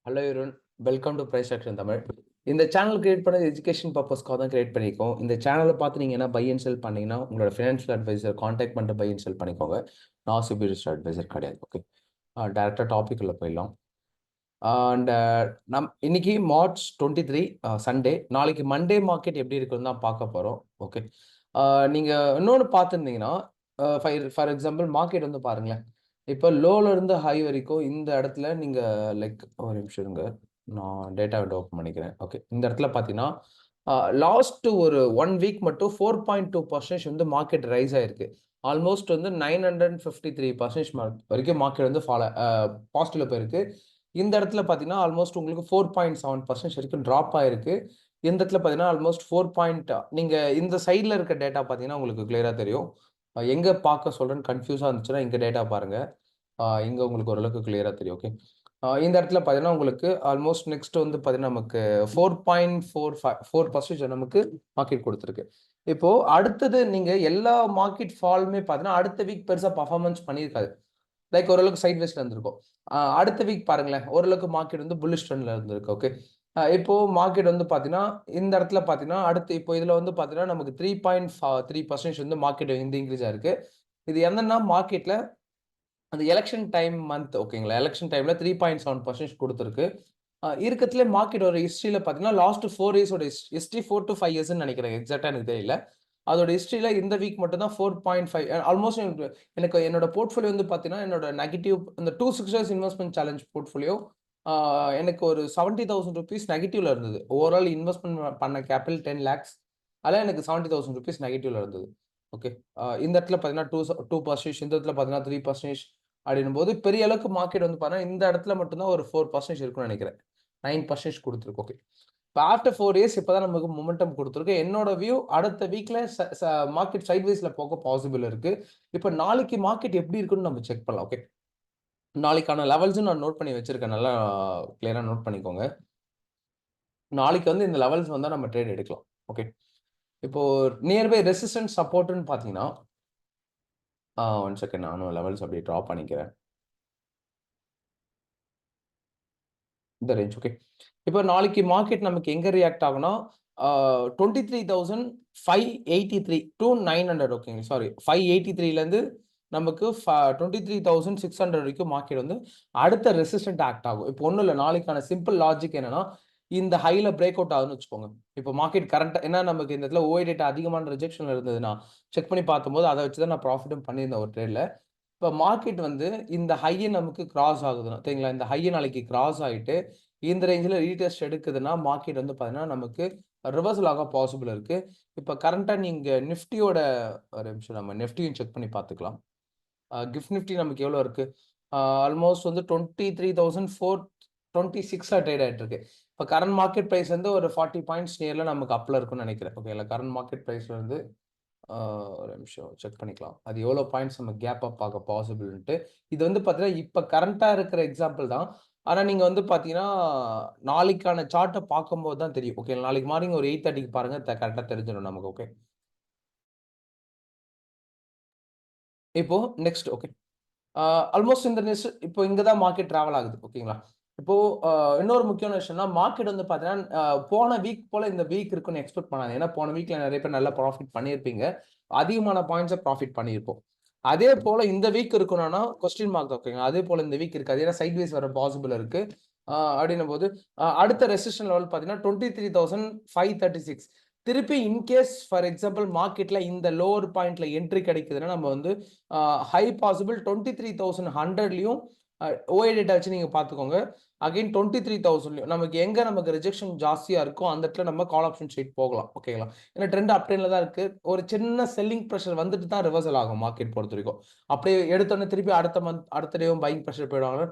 Hello everyone, welcome to price action Tamil. இந்த channel create பண்ணது education பர்பஸ்க்காக தான் கிரியேட் பண்ணியிருக்கோம். இந்த சேனலை பார்த்து நீங்கள் என்ன பை அண்ட் செல் பண்ணீங்கன்னா உங்களோட ஃபினான்ஷியல் அட்வைசர் காண்டாக்ட் பண்ணிட்டு பை அண்ட் செல் பண்ணிக்கோங்க. நான் சுப்பீரியர் அட்வைசர் கிடையாது. ஓகே, டேரெக்டாக டாபிக் உள்ள போயிடலாம். அண்ட் இன்னைக்கு மார்ச் 23 சண்டே. நாளைக்கு மண்டே மார்க்கெட் எப்படி இருக்குன்னு தான் பார்க்க போகிறோம். ஓகே, நீங்கள் இன்னொன்று பார்த்துருந்தீங்கன்னா ஃபார் எக்ஸாம்பிள் மார்க்கெட் வந்து பாருங்களேன். இப்போ லோல இருந்து ஹை வரைக்கும் இந்த இடத்துல நீங்கள் லைக் ஒரு நிமிஷம் இருங்க, நான் டேட்டா விட்டு ஓப்பன் பண்ணிக்கிறேன். ஓகே, இந்த இடத்துல பார்த்தீங்கன்னா லாஸ்ட் ஒரு 1 வீக் மட்டும் 4.2% வந்து மார்க்கெட் ரைஸ் ஆயிருக்கு. ஆல்மோஸ்ட் வந்து 953% வரைக்கும் மார்க்கெட் வந்து பாசிட்டிவ்ல போயிருக்கு. இந்த இடத்துல பார்த்தீங்கன்னா ஆல்மோஸ்ட் உங்களுக்கு 4.7% வரைக்கும் ட்ராப் ஆயிருக்கு. இந்த இடத்துல பார்த்தீங்கன்னா ஆல்மோஸ்ட் 4 நீங்க இந்த சைடில் இருக்க டேட்டா பார்த்தீங்கன்னா உங்களுக்கு கிளியரா தெரியும். எங்க பார்க்க சொல்றேன்னு கன்ஃபியூஸா இருந்துச்சுன்னா இங்க டேட்டா பாருங்க. இங்க உங்களுக்கு ஓரளவுக்கு கிளியரா தெரியும். ஓகே, இந்த இடத்துல பார்த்தீங்கன்னா உங்களுக்கு ஆல்மோஸ்ட் நெக்ஸ்ட் வந்து பார்த்தீங்கன்னா நமக்கு 4.4% நமக்கு மார்க்கெட் கொடுத்துருக்கு. இப்போ அடுத்தது நீங்க எல்லா மார்க்கெட் ஃபாலுமே பார்த்தீங்கன்னா அடுத்த வீக் பெருசா பர்ஃபார்மன்ஸ் பண்ணியிருக்காது. லைக் ஓரளவுக்கு சைட் வேஸ்ல இருந்திருக்கும். அடுத்த வீக் பாருங்களேன், ஓரளவுக்கு மார்க்கெட் வந்து புல்லிஷ் ட்ரெண்ட்ல இருந்திருக்கு. ஓகே, இப்போ மார்க்கெட் வந்து பார்த்தீங்கன்னா இந்த இடத்துல பார்த்தீங்கன்னா அடுத்து இப்போ இதுல வந்து பார்த்தீங்கன்னா நமக்கு 3.3% வந்து மார்க்கெட் வந்து இன்க்ரீஸ் ஆயிருக்கு. இது என்னன்னா மார்க்கெட்ல அந்த எலெக்ஷன் டைம் மந்த், ஓகேங்களா, எலெக்ஷன் டைம்ல 3.7% கொடுத்துருக்கு. இருக்கத்திலே மார்க்கெட் ஒரு ஹிஸ்டரியில பார்த்தீங்கன்னா லாஸ்ட் 4 இயர்ஸோட ஹிஸ்டரி 4 to 5 இயர்ஸ்ன்னு நினைக்கிறேன். எக்ஸாக்டா எனக்கு தெரியல. அதோட ஹிஸ்டரியில இந்த வீக் மட்டும் தான் 4.5 ஆல்மோஸ்ட் எனக்கு என்னோட போர்ட்ஃபோலியோ வந்து பார்த்தீங்கன்னா என்னோட நெகட்டிவ் இந்த 2 6 இன்வெஸ்ட்மெண்ட் சேலஞ்ச் போர்ட்ஃபோலியோ எனக்கு ஒரு ₹70,000 நெகட்டிவ்ல இருந்தது. ஓவரால் இன்வெஸ்ட்மெண்ட் பண்ண கேபிட்டல் 10 lakhs. அதில் எனக்கு ₹70,000 நெகட்டிவ்ல இருந்தது. ஓகே, இந்த இடத்துல பார்த்தீங்கன்னா 2%, இந்த இடத்துல பார்த்தீங்கன்னா 3% அப்படின்னும் போது பெரிய அளவுக்கு மார்க்கெட் வந்து பார்த்தீங்கன்னா இந்த இடத்துல மட்டும்தான் ஒரு 4% இருக்கும்னு நினைக்கிறேன். 9% கொடுத்துருக்கு. ஓகே, இப்போ ஆஃப்டர் 4 இயர்ஸ் இப்போதான் நமக்கு மொமெண்டம் கொடுத்துருக்கு. என்னோட வியூ அடுத்த வீக்ல மார்க்கெட் சைட்வேஸ்ல போக பாசிபிள் இருக்கு. இப்போ நாளைக்கு மார்க்கெட் எப்படி இருக்குன்னு நம்ம செக் பண்ணலாம். ஓகே, நாளைக்கான லெவல்ஸும் நான் நோட் பண்ணி வச்சிருக்கேன். நல்லா கிளியரா நோட் பண்ணிக்கோங்க. நாளைக்கு வந்து இந்த லெவல்ஸ் வந்தா நம்ம ட்ரேட் எடுக்கலாம். ஓகே, இப்போ நியர்பை ரெசிஸ்டன்ஸ் சப்போர்ட்னு பார்த்தீங்கன்னா 1 செகண்ட், நானும் லெவல்ஸ் அப்படியே ட்ரா பண்ணிக்கிறேன். இந்த ரேஞ்ச். ஓகே, இப்போ நாளைக்கு மார்க்கெட் நமக்கு எங்க ரியாக்ட் ஆகும்னா 23,583 to 900. ஓகேங்க, சாரி 583ல இருந்து நமக்கு 23,600 வரைக்கும் மார்க்கெட் வந்து அடுத்த ரெசிஸ்டன்ட் ஆக்ட் ஆகும். இப்போ ஒன்றும் இல்லை, நாளைக்கான சிம்பிள் லாஜிக் என்னன்னா இந்த ஹைல பிரேக் அவுட் ஆகுதுன்னு வச்சுக்கோங்க. இப்போ மார்க்கெட் கரண்ட் என்ன நமக்கு இந்த இடத்துல ஓஐ டேட்டா அதிகமான ரிஜெக்ஷன் இருந்ததுன்னா செக் பண்ணி பார்க்கும்போது அதை வச்சு தான் நான் ப்ராஃபிட்டும் பண்ணியிருந்தேன் ஒரு ட்ரேட்ல. இப்போ மார்க்கெட் வந்து இந்த ஹையை நமக்கு கிராஸ் ஆகுதுன்னா சரிங்களா, இந்த ஹையை நாளைக்கு கிராஸ் ஆகிட்டு இந்த ரேஞ்சில் ரீடெஸ்ட் எடுக்குதுன்னா மார்க்கெட் வந்து பார்த்தீங்கன்னா நமக்கு ரிவர்சல் ஆக பாசிபிள் இருக்கு. இப்போ கரண்டாக நீங்கள் நிஃப்டியோட ஒரு நிமிஷம் நம்ம நிஃப்டியும் செக் பண்ணி பார்த்துக்கலாம். கிஃப்ட் நிஃப்டி நமக்கு எவ்வளோ இருக்கு? ஆல்மோஸ்ட் வந்து 23,426 ட்ரேட் ஆகிட்டு இருக்கு. இப்போ கரண்ட் மார்க்கெட் ப்ரைஸ் வந்து ஒரு 40 பாயிண்ட்ஸ் நியர்ல நமக்கு அப்ல இருக்குன்னு நினைக்கிறேன். ஓகேங்களா, கரண்ட் மார்க்கெட் ப்ரைஸ்ல இருந்து ஒரு நிமிஷம் செக் பண்ணிக்கலாம். அது எவ்வளோ பாயிண்ட்ஸ் நம்ம கேப் அப் ஆக பாசிபிள்ன்ட்டு. இது வந்து பார்த்தீங்கன்னா இப்போ கரண்ட்டாக இருக்கிற எக்ஸாம்பிள் தான். ஆனால் நீங்கள் வந்து பார்த்தீங்கன்னா நாளைக்கான சார்ட்டை பார்க்கும்போது தான் தெரியும். ஓகே, நாளைக்கு மார்னிங் ஒரு 8:30க்கு பாருங்க, கரெக்டாக தெரிஞ்சிடும் நமக்கு. ஓகே, இப்போ நெக்ஸ்ட். ஓகே, ஆல்மோஸ்ட் இந்த இப்போ இங்க தான் மார்க்கெட் டிராவல் ஆகுது. ஓகேங்களா, இப்போ இன்னொரு முக்கியமான விஷயம்னா மார்க்கெட் வந்து பார்த்தீங்கன்னா போன வீக் போல இந்த வீக் இருக்குன்னு எக்ஸ்பெக்ட் பண்ணாது. ஏன்னா போன வீக்ல நிறைய பேர் நல்லா ப்ராஃபிட் பண்ணியிருப்பீங்க. அதிகமான பாயிண்ட்ஸை ப்ராஃபிட் பண்ணியிருப்போம். அதே போல இந்த வீக் இருக்கணும்னா கொஸ்டின் மார்க் தான். ஓகேங்களா, அதே போல இந்த வீக் இருக்காது. ஏன்னா சைட்வேஸ் வர பாசிபிள் இருக்கு. அப்படின்னும் போது அடுத்த ரெசிஸ்டன் லெவல் பார்த்தீங்கன்னா 23,536. திருப்பி இன்கேஸ் ஃபார் எக்ஸாம்பிள் மார்க்கெட்ல இந்த லோவர் பாயிண்ட்ல என்ட்ரி கிடைக்குதுன்னா நம்ம வந்து ஹை பாசிபிள் 23,100லையும் ஓஏ டேட்டா வச்சு நீங்க பார்த்துக்கோங்க. அகைன் 23,000லையும் நமக்கு எங்க நமக்கு ரிஜெக்ஷன் ஜாஸ்தியா இருக்கோ அந்த இடத்துல நம்ம கால் ஆப்ஷன் ஷீட் போகலாம். ஓகேங்களா, ஏன்னா ட்ரெண்ட் அப்ட்ரெண்ட்ல தான் இருக்கு. ஒரு சின்ன செல்லிங் ப்ரெஷர் வந்துட்டு தான் ரிவர்சல் ஆகும் மார்க்கெட் பொறுத்த வரைக்கும். அப்படியே எடுத்தோன்னே திருப்பி அடுத்த மந்த் அடுத்த டேவும் பையிங் ப்ரெஷர் போயிடுவாங்க.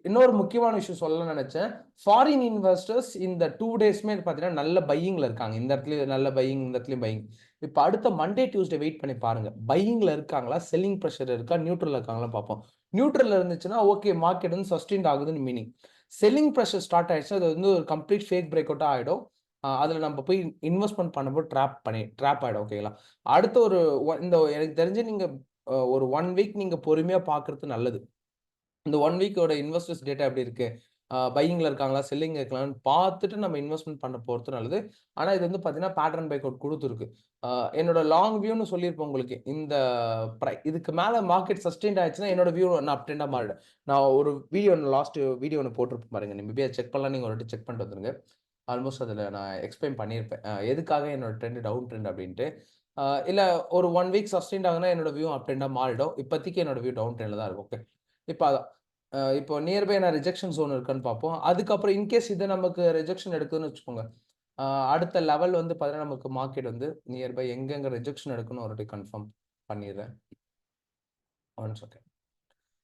இன்னொரு முக்கியமான விஷயம் சொல்லணும்னு நினைச்சேன். ஃபாரின் இன்வெஸ்டர்ஸ் இந்த 2 டேஸ்மே பார்த்தீங்கன்னா நல்ல பையிங்ல இருக்காங்க. இந்த இடத்துலயும் நல்ல பையிங், இந்த இடத்துலயும் பையிங். இப்போ அடுத்த மண்டே டியூஸ்டே வெயிட் பண்ணி பாருங்க. பையிங்ல இருக்காங்களா, செல்லிங் ப்ரெஷர் இருக்கா, நியூட்ரல் இருக்காங்களா பார்ப்போம். நியூட்ரல் இருந்துச்சுன்னா ஓகே, மார்க்கெட் வந்து சஸ்டெயின்ட் ஆகுதுன்னு மீனிங். செல்லிங் ப்ரெஷர் ஸ்டார்ட் ஆயிடுச்சுன்னா அது வந்து ஒரு கம்ப்ளீட் ஃபேக் பிரேக் அவுட்டா ஆயிடும். அதுல நம்ம போய் இன்வெஸ்ட்மெண்ட் பண்ணும்போது ட்ராப் ஆயிடும். ஓகேங்களா, அடுத்த ஒரு இந்த எனக்கு தெரிஞ்சு நீங்க ஒரு 1 வீக் நீங்க பொறுமையா பார்க்கறது நல்லது. இந்த 1 வீக்கோட இன்வெஸ்டர்ஸ் டேட்டா எப்படி இருக்கு? பையிங்ல இருக்காங்களா, செல்லிங்ல இருக்காங்களான்னு பார்த்துட்டு நம்ம இன்வெஸ்ட்மென்ட் பண்ண போறது நல்லது. ஆனா இது வந்து பார்த்தீங்கன்னா, பேட்டர்ன் பிரேக் அவுட் குடுத்துருக்கு. என்னோட லாங் வியூன்னு சொல்லியிருப்பேன் உங்களுக்கு. இந்த இதுக்கு மேல மார்க்கெட் சஸ்டெயின்ட் ஆயிடுச்சுன்னா, என்னோட வியூ நான் அப் ட்ரெண்டா மாறிடும். நான் ஒரு லாஸ்ட் வீடியோ ஒண்ணு போட்டிருப்பேன் பாருங்க. மேபி அத செக் பண்ணலாம். நீங்க ஒரு வாட்டி செக் பண்ணிட்டு வந்துருங்க. ஆல்மோஸ்ட் அதுல நான் எக்ஸ்பிளைன் பண்ணியிருப்பேன். எதுக்காக என்னோட ட்ரெண்ட் டவுன் ட்ரெண்ட் அப்டின்ட்டு. இல்ல ஒரு 1 வீக் சஸ்டெயின்ட் ஆகுதுன்னா என்னோட வியூ அப் ட்ரெண்டா மாறிடும். இப்போதைக்கு என்னோட வியூ டவுன் ட்ரெண்ட்ல தான் இருக்கும். ஓகே. இப்ப அதான். இப்போ நியர்பை நான் ரிஜெக்ஷன் ஜோன் இருக்கான்னு பார்ப்போம். அதுக்கப்புறம் இன்கேஸ் இது நமக்கு ரிஜெக்ஷன் எடுக்குதுன்னு வச்சுக்கோங்க. அடுத்த லெவல் வந்து பார்த்தீங்கன்னா, நமக்கு மார்க்கெட் வந்து நியர்பை எங்கெங்க ரிஜெக்ஷன் எடுக்குன்னு ஒரு வாட்டி கன்ஃபார்ம் பண்ணிடுறேன். One second.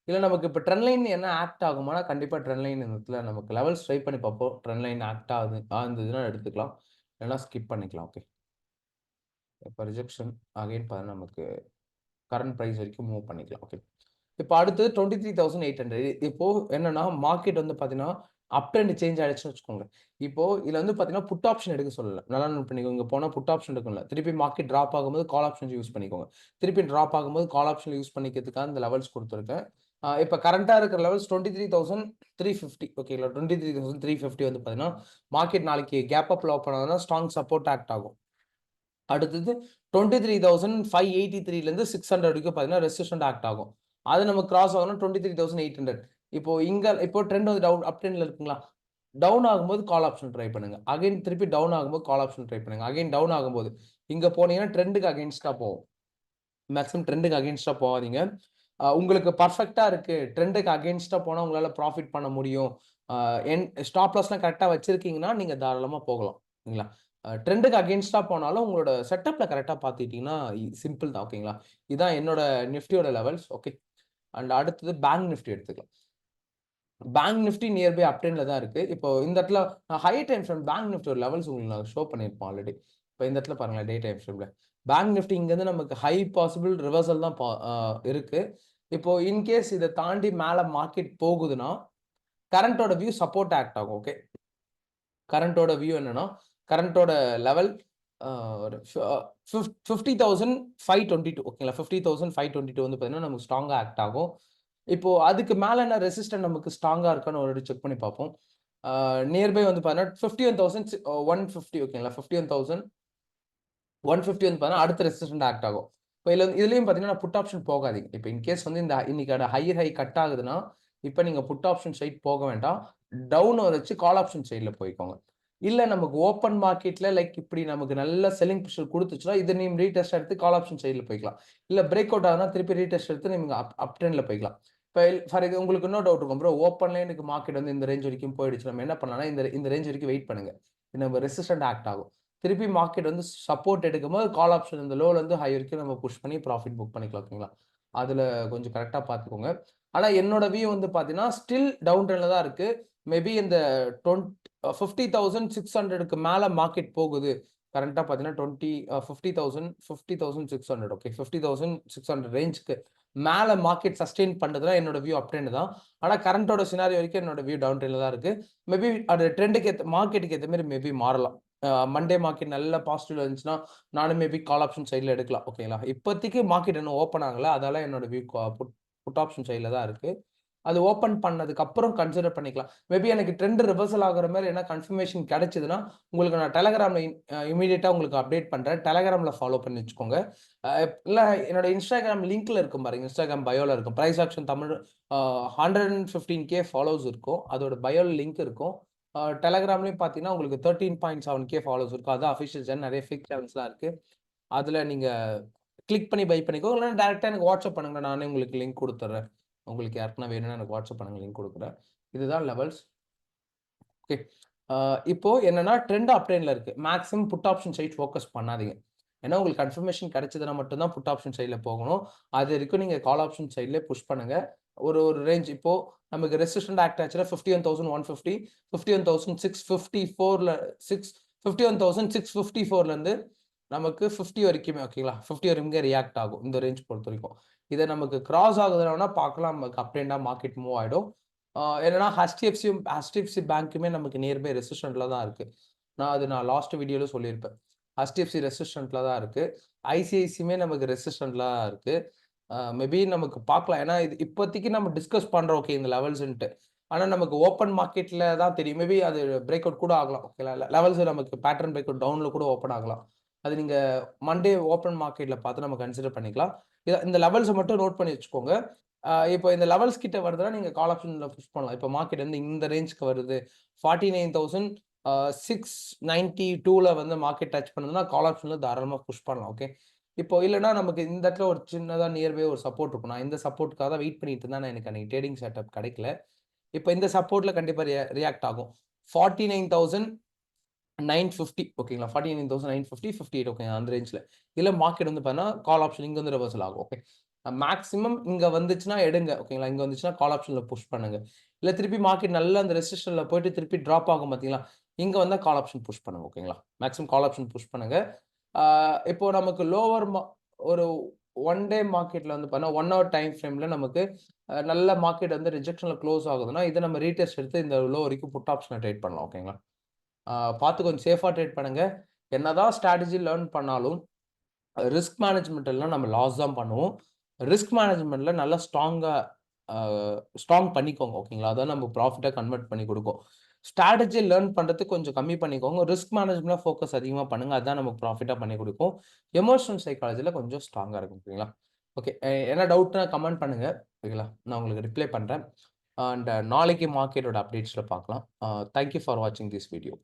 இல்ல நமக்கு இப்ப ட்ரெண்ட் லைன் என்ன ஆக்ட் ஆகுமானா, கண்டிப்பா ட்ரெண்ட் லைன் இந்த இடத்துல நமக்கு லெவல்ஸ் ட்ரை பண்ணி பார்ப்போம். ட்ரெண்ட் லைன் ஆக்ட் ஆகுதுன்னா எடுத்துக்கலாம். இல்லன்னா ஸ்கிப் பண்ணிக்கலாம். ஓகே. இப்ப ரிஜெக்ஷன் அகைன் பார்த்தீங்கன்னா, நமக்கு கரண்ட் பிரைஸ் வரைக்கும் மூவ் பண்ணிக்கலாம். ஓகே. இப்ப அடுத்தது 23,800. இப்போ என்னன்னா, மார்க்கெட் வந்து பார்த்தீங்கன்னா, அப் ட்ரெண்ட் சேஞ்ச் ஆயிடுச்சுன்னு வச்சுக்கோங்க. இப்போ இதுல வந்து பார்த்தீங்கன்னா, புட் ஆப்ஷன் எடுக்க சொல்லல. நல்லா நோட் பண்ணிக்கோங்க. இங்க போனா புட் ஆப்ஷன் எடுக்கணும்ல. திருப்பி மார்க்கெட் டிராப் ஆகும்போது கால் ஆப்ஷன்ஸ் யூஸ் பண்ணிக்கோங்க. திருப்பி டிராப் ஆகும்போது கால் ஆப்ஷன் யூஸ் பண்ணிக்கிறதுக்காக இந்த லெவல்ஸ் குடுத்துருக்கேன். இப்ப கரண்ட்டா இருக்கிற லெவல்ஸ் 23,350 ஓகேங்களா. 23,350 வந்து பார்த்தீங்கன்னா, மார்க்கெட் நாளைக்கு கேப் அப்ல ஓப்பன் ஆகுதுன்னா, ஸ்ட்ராங் சப்போர்ட் ஆக்ட் ஆகும். அடுத்தது 23,583லேருந்து 600 வரைக்கும் பார்த்தீங்கன்னா, ரெசிஸ்டன்ட் ஆக்ட் ஆகும். அது நம்ம கிராஸ் ஆகணும்னா 23,800. இப்போ ட்ரெண்ட் வந்து டவுன் அப் ட்ரெண்ட்ல இருக்குங்களா? டவுன் ஆகும்போது கால் ஆப்ஷன் ட்ரை பண்ணுங்க. அகைன் திருப்பி டவுன் ஆகும்போது கால் ஆப்ஷன் ட்ரை பண்ணுங்க. அகைன் டவுன் ஆகும்போது. இங்க போனீங்கன்னா ட்ரெண்டுக்கு அகைன்ஸ்ட்டா போகும். மேக்ஸிமம் ட்ரெண்டுக்கு அகைன்ஸ்ட்டா போகாதீங்க. உங்களுக்கு பெர்ஃபெக்ட்டா இருக்கு. ட்ரெண்டுக்கு அகைன்ஸ்ட்டா போனா உங்களால ப்ராஃபிட் பண்ண முடியும். அ ஸ்டாப் லாஸ்லாம் கரெக்ட்டா வச்சிருக்கீங்கன்னா, நீங்க தாராளமா போகலாம். சரிங்களா? ட்ரெண்டுக்கு அகைன்ஸ்ட்டா போனாலும் உங்களோட செட்டப்ல கரெக்ட்டா பார்த்துக்கிட்டீங்கன்னா, சிம்பிள் தான். ஓகேங்களா? இதான் என்னோட நிஃப்டியோட லெவல்ஸ். ஓகே. அண்ட் அடுத்தது பேங்க் நிஃப்டி எடுத்துக்கலாம். பேங்க் நிஃப்டி நியர்பை அப் ட்ரெண்ட்ல தான் இருக்கு. இப்போ இந்த இடத்துல நான் ஹை டைம் ஃப்ரேம் பேங்க் நிஃப்டியோட லெவல்ஸ் உங்களுக்கு நான் ஷோ பண்ணியிருப்பேன் ஆல்ரெடி. இப்ப இந்த இடத்துல பாருங்களேன் டே டைம் ஃப்ரேம்ல. பேங்க் நிஃப்டி இங்கருந்து நமக்கு ஹை பாசிபிள் ரிவர்சல் தான் இருக்கு. இப்போ இன்கேஸ் இத தாண்டி மேல மார்க்கெட் போகுதுன்னா, கரண்டோட வியூ சப்போர்ட் ஆக்ட் ஆகும். ஓகே. கரண்டோட வியூ என்னன்னா, கரண்டோட லெவல் ஒரு 50,522 ஓகேங்களா. 50,522 வந்து பார்த்தீங்கன்னா, நமக்கு ஸ்ட்ராங்கா ஆக்ட் ஆகும். இப்போ அதுக்கு மேல என்ன ரெசிஸ்டன்ட் நமக்கு ஸ்ட்ராங்கா இருக்கான்னு ஒரு வாட்டி செக் பண்ணி பார்ப்போம். நியர்பை வந்து பார்த்தீங்கன்னா 51,150 ஓகேங்களா. 51,150 வந்து பார்த்தீங்கன்னா, அடுத்த ரெசிஸ்டன்ட் ஆக்ட் ஆகும். இப்ப இதுலயும் பார்த்தீங்கன்னா, புட் ஆப்ஷன் போகாதீங்க. இப்ப இன்கேஸ் வந்து இந்த இன்னைக்கோட ஹையர் ஹை கட் ஆகுதுன்னா, இப்ப நீங்க புட் ஆப்ஷன் சைட் போக வேண்டாம். டவுன் வச்சு கால் ஆப்ஷன் சைட்ல போய்க்கோங்க. இல்ல நமக்கு ஓப்பன் மார்க்கெட்ல லைக் இப்படி நமக்கு நல்ல செல்லிங் பிரஷர் குடுத்துச்சுன்னா, இத நீங்க ரீடெஸ்ட் எடுத்து கால் ஆப்ஷன் சைட்ல போய்க்கலாம். இல்ல பிரேக் அவுட் ஆகுதுன்னா திருப்பி ரீடெஸ்ட் எடுத்து நீங்க அப் ட்ரெண்ட்ல போய்க்கலாம். இப்ப உங்களுக்கு இன்னொரு டவுட் இருக்கும். ப்ரோ ஓப்பன்லயே எனக்கு மார்க்கெட் வந்து இந்த ரேஞ்ச் வரைக்கும் போயிடுச்சு. நம்ம என்ன பண்ணலாம்னா, இந்த இந்த ரேஞ்ச் வரைக்கும் வெயிட் பண்ணுங்க. நம்ம ரெசிஸ்டன்ட் ஆக்ட் ஆகும். திருப்பி மார்க்கெட் வந்து சப்போர்ட் எடுக்கும்போது கால் ஆப்ஷன் இந்த லோல இருந்து ஹை வரைக்கும் நம்ம புஷ் பண்ணி ப்ராஃபிட் புக் பண்ணிக்கலாம். ஓகேங்களா? அதுல கொஞ்சம் கரெக்ட்டா பார்த்துக்கோங்க. ஆனா என்னோட வியூ வந்து பார்த்தீங்கன்னா, ஸ்டில் டவுன் ட்ரெண்ட்ல தான் இருக்கு. மேபி இந்த 50,600க்கு மேல மார்க்கெட் போகுது. கரண்ட்டா பார்த்தீங்கன்னா, 50,600 ஓகே. 50,600 ரேஞ்சுக்கு மேல மார்க்கெட் சஸ்டெயின் பண்றதுனா என்னோட வியூ அப் ட்ரெண்ட் தான். ஆனா கரண்ட்டோட சினாரியோ வரைக்கும் என்னோட வியூ டவுன் ட்ரெண்ட்ல தான் இருக்கு. மேபி அது ட்ரெண்டுக்கு மார்க்கெட்டுக்கு ஏத்த மாரி மேபி மாறலாம். மண்டே மார்க்கெட் நல்ல பாசிட்டிவ்ல இருந்துச்சுன்னா, நானும் மேபி கால் ஆப்ஷன் சைட்ல எடுக்கலாம். ஓகேங்களா? இப்போதைக்கு மார்க்கெட் இன்னும் ஓப்பன் ஆகல. அதால என்னோட வியூ புட் ஆப்ஷன் சைட்ல தான் இருக்கு. அது ஓப்பன் பண்ணதுக்கு அப்புறம் கன்சிடர் பண்ணிக்கலாம். மேபி எனக்கு ட்ரெண்ட் ரிவர்சல் ஆகுற மாரி என்ன கன்ஃபர்மேஷன் கிடைச்சதுன்னா, உங்களுக்கு நான் Telegramல இம்மீடியேட்டா உங்களுக்கு அப்டேட் பண்றேன். Telegramல ஃபாலோ பண்ணி வச்சுக்கோங்க. அ இல்ல என்னோட Instagram லிங்க்ல இருக்கும் பாருங்க. Instagram பயோல இருக்கும். Price action Tamil 115K followers இருக்கும். அதோட பயோல லிங்க் இருக்கும். Telegramலயும் பார்த்தீங்கன்னா, உங்களுக்கு 13.7K ஃபாலோவர்ஸ் இருக்கும். அதான் அஃபிஷியல் சேனல். நெறைய ஃபேக் சேனல்ஸ்லாம் இருக்கு. அதுல நீங்க கிளிக் பண்ணி பை பண்ணிக்கோங்க. இல்லன்னா டைரக்ட்டா எனக்கு வாட்ஸ்அப் பண்ணுங்க. நானே உங்களுக்கு லிங்க் குடுத்துர்றேன். உங்களுக்கு யாருக்குன்னா வேணும்னா எனக்கு வாட்ஸ்அப் பண்ணுங்க. லிங்க் குடுக்குறேன். இதுதான் லெவல்ஸ். ஓகே. அ இப்போ என்னன்னா ட்ரெண்ட் அப் ட்ரெண்ட்ல இருக்கு. Maximum put option side focus பண்ணாதீங்க. ஏன்னா உங்களுக்கு கன்ஃபர்மேஷன் கிடைச்சதுனா மட்டும் தான் புட் ஆப்ஷன் சைட்ல போகணும். அது வரைக்கும் நீங்க கால் ஆப்ஷன் சைட்லயே புஷ் பண்ணுங்க. ஒரு ஒரு ரேஞ்ச் இப்போ நமக்கு ரெசிஸ்டன்ட் ஆக்ட் ஆச்சுன்னா 51,150, 51,654ல 51,654லேருந்து நமக்கு 50 வரைக்குமே ஓகேங்களா? 50 வரைக்குமே ரியாக்ட் ஆகும். இந்த ரேஞ்ச் பொறுத்தவரைக்கும். இத நமக்கு கிராஸ் ஆகுதுன்னா பார்க்கலாம் நமக்கு அப் ட்ரெண்டா மார்க்கெட் மூவ் ஆயிடும். என்னன்னா HDFC பேங்க்குமே நமக்கு நியர்பை ரெசிஸ்டன்ட்ல தான் இருக்கு. நான் லாஸ்ட் வீடியோல சொல்லியிருப்பேன். HDFC ரெசிஸ்டன்ட்ல தான் இருக்கு. ICICIயுமே நமக்கு ரெசிஸ்டன்ட்ல தான் இருக்கு. மேபி நமக்கு பார்க்கலாம். ஏன்னா இது இப்போதைக்கு நம்ம டிஸ்கஸ் பண்றோம் ஓகே இந்த லெவல்ஸ்ன்ட்டு. ஆனா நமக்கு ஓப்பன் மார்க்கெட்ல தான் தெரியும். மேபி அது பிரேக் அவுட் கூட ஆகலாம். ஓகேங்களா? லெவல்ஸ் நமக்கு பேட்டர்ன் பிரேக் அவுட் டவுன்ல கூட ஓப்பன் ஆகலாம். அது நீங்க மண்டே ஓப்பன் மார்க்கெட்ல பார்த்து நம்ம கன்சிடர் பண்ணிக்கலாம். இந்த லெவல்ஸ மட்டும் நோட் பண்ணி வச்சுக்கோங்க. இப்போ இந்த லெவல்ஸ் கிட்ட வருதுன்னா, நீங்க கால் ஆப்ஷன்ல புஷ் பண்ணலாம். இப்போ மார்க்கெட் வந்து இந்த ரேஞ்ச்க்கு வருது. 49,692ல வந்து மார்க்கெட் டச் பண்ணுதுன்னா, கால் ஆப்ஷன்ல தாராளமா புஷ் பண்ணலாம். ஓகே. இப்போ இல்லன்னா நமக்கு இந்த இடத்துல ஒரு சின்னதா நியர் பை ஒரு சப்போர்ட் இருக்கும். நான் இந்த சப்போர்ட்க்காக தான் வெயிட் பண்ணிட்டு இருந்தேன். எனக்கு அன்னைக்கு ட்ரேடிங் செட்டப் கிடைக்கல. இப்போ இந்த சப்போர்ட்ல கண்டிப்பா ரியாக்ட் ஆகும். 49,950 ஓகேங்களா? 49,950, 58 ஓகே அந்த ரேஞ்ச்ல. இல்ல மார்க்கெட் வந்து பார்த்தீங்கன்னா, கால் ஆப்ஷன் இங்க வந்து ரிவர்சல் ஆகும். ஓகே. மேக்ஸிமம் இங்க வந்துச்சுன்னா எடுங்க. ஓகேங்களா? இங்க வந்துச்சுன்னா கால் ஆப்ஷன்ல புஷ் பண்ணுங்க. இல்ல திருப்பி மார்க்கெட் நல்லா அந்த ரெசிஸ்டன்ல போயிட்டு திருப்பி டிராப் ஆகும் பார்த்தீங்களா? இங்க வந்தா கால் ஆப்ஷன் புஷ் பண்ணுங்க. ஓகேங்களா? மேக்ஸிமம் கால் ஆப்ஷன் புஷ் பண்ணுங்க. இப்போ நமக்கு லோவர் ஒரு 1 டே மார்க்கெட்ல வந்து பார்த்தீங்கன்னா, 1 ஹவர் டைம் ஃப்ரேம்ல நமக்கு நல்ல மார்க்கெட் வந்து ரிஜெக்ஷன்ல க்ளோஸ் ஆகுதுன்னா, இத நம்ம ரீடெஸ்ட் எடுத்து இந்த லோ வரைக்கும் புட் ஆப்ஷன ட்ரேட் பண்ணலாம். ஓகேங்களா? பார்த்து கொஞ்சம் சேஃபா ட்ரேட் பண்ணுங்க. என்னதான் ஸ்ட்ராட்டஜி லேர்ன் பண்ணாலும், ரிஸ்க் மேனேஜ்மென்ட் எல்லாம் நம்ம லாஸ் தான் பண்ணுவோம். ரிஸ்க் மேனேஜ்மென்ட்ல நல்லா அ ஸ்ட்ராங் பண்ணிக்கோங்க. ஓகேங்களா? அதான் நம்ம ப்ராஃபிட்டா கன்வெர்ட் பண்ணி குடுக்கும். ஸ்ட்ராட்டஜி லேர்ன் பண்றதுக்கு கொஞ்சம் கம்மி பண்ணிக்கோங்க. ரிஸ்க் மேனேஜ்மென்ட்ல ஃபோக்கஸ் அதிகமா பண்ணுங்க. அதான் நமக்கு ப்ராஃபிட்டா பண்ணி குடுக்கும். எமோஷனல் சைக்காலஜில கொஞ்சம் ஸ்ட்ராங்கா இருக்கும். ஓகேங்களா? ஓகே. என்ன டவுட்னா கமெண்ட் பண்ணுங்க. ஓகேங்களா? நான் உங்களுக்கு ரிப்ளை பண்றேன். அண்ட் நாளைக்கு மார்க்கெட்டோட அப்டேட்ஸ்ல பார்க்கலாம். தேங்க் யூ ஃபார் வாட்சிங் திஸ் வீடியோ.